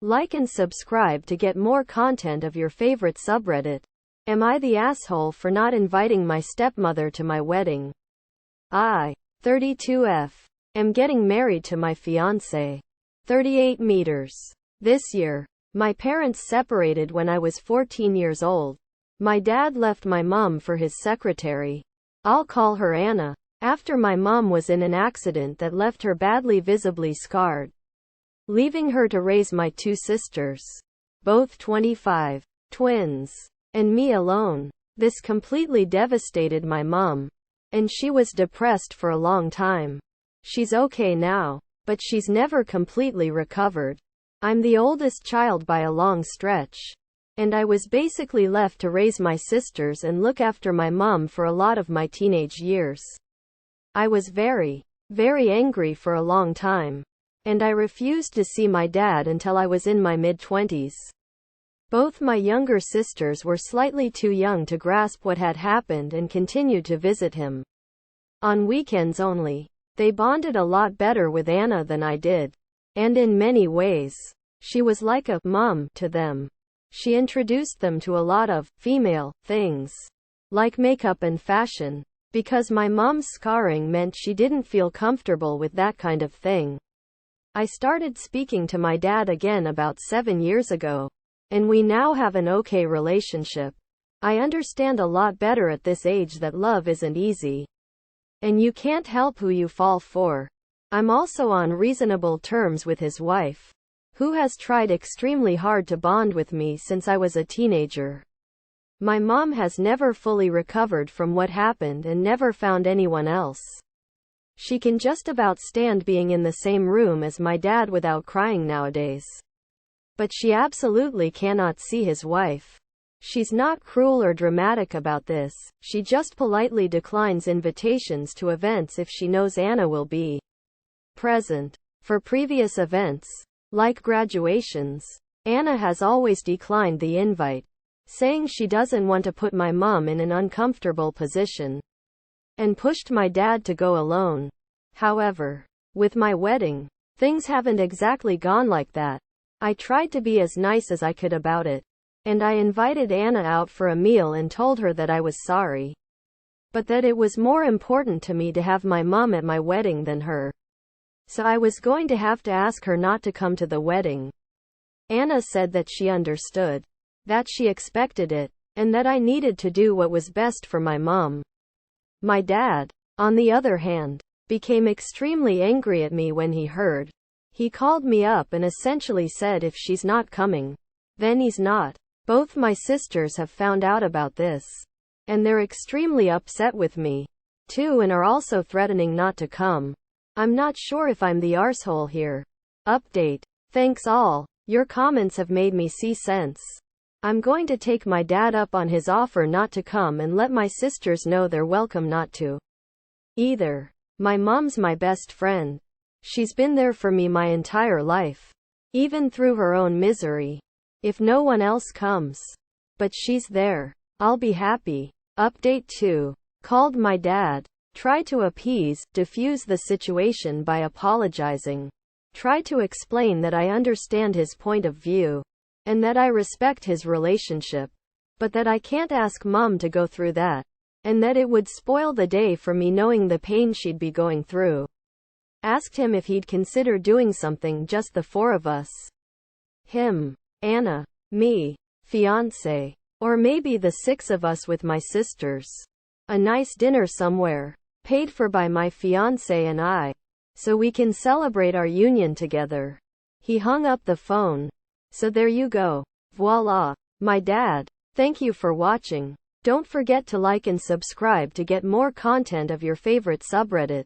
Like and subscribe to get more content of your favorite subreddit. Am I the asshole for not inviting my stepmother to my wedding? I, 32F, am getting married to my fiancé, 38 meters. This year, my parents separated when I was 14 years old. My dad left my mom for his secretary. I'll call her Anna, after my mom was in an accident that left her badly visibly scarred, leaving her to raise my two sisters, both 25, twins, and me alone. This completely devastated my mom, and she was depressed for a long time. She's okay now, but she's never completely recovered. I'm the oldest child by a long stretch, and I was basically left to raise my sisters and look after my mom for a lot of my teenage years. I was very, very angry for a long time, and I refused to see my dad until I was in my mid-20s. Both my younger sisters were slightly too young to grasp what had happened and continued to visit him on weekends only. They bonded a lot better with Anna than I did, and in many ways, she was like a mom to them. She introduced them to a lot of female things, like makeup and fashion, because my mom's scarring meant she didn't feel comfortable with that kind of thing. I started speaking to my dad again about 7 years ago, and we now have an okay relationship. I understand a lot better at this age that love isn't easy, and you can't help who you fall for. I'm also on reasonable terms with his wife, who has tried extremely hard to bond with me since I was a teenager. My mom has never fully recovered from what happened and never found anyone else. She can just about stand being in the same room as my dad without crying nowadays. But she absolutely cannot see his wife. She's not cruel or dramatic about this, she just politely declines invitations to events if she knows Anna will be present. For previous events, like graduations, Anna has always declined the invite, saying she doesn't want to put my mom in an uncomfortable position, and pushed my dad to go alone. However, with my wedding, things haven't exactly gone like that. I tried to be as nice as I could about it, and I invited Anna out for a meal and told her that I was sorry, but that it was more important to me to have my mom at my wedding than her. So I was going to have to ask her not to come to the wedding. Anna said that she understood, that she expected it, and that I needed to do what was best for my mom. My dad, on the other hand, became extremely angry at me when he heard. He called me up and essentially said if she's not coming, then he's not. Both my sisters have found out about this, and they're extremely upset with me, too, and are also threatening not to come. I'm not sure if I'm the arsehole here. Update. Thanks all. Your comments have made me see sense. I'm going to take my dad up on his offer not to come and let my sisters know they're welcome not to either. My mom's my best friend. She's been there for me my entire life, even through her own misery. If no one else comes, but she's there, I'll be happy. Update 2. Called my dad. Try to appease, diffuse the situation by apologizing. Try to explain that I understand his point of view, and that I respect his relationship, but that I can't ask mom to go through that, and that it would spoil the day for me knowing the pain she'd be going through. Asked him if he'd consider doing something just the four of us. Him, Anna, me, fiancé, or maybe the 6 of us with my sisters. A nice dinner somewhere, paid for by my fiancé and I, so we can celebrate our union together. He hung up the phone. So there you go. Voila. My dad. Thank you for watching. Don't forget to like and subscribe to get more content of your favorite subreddit.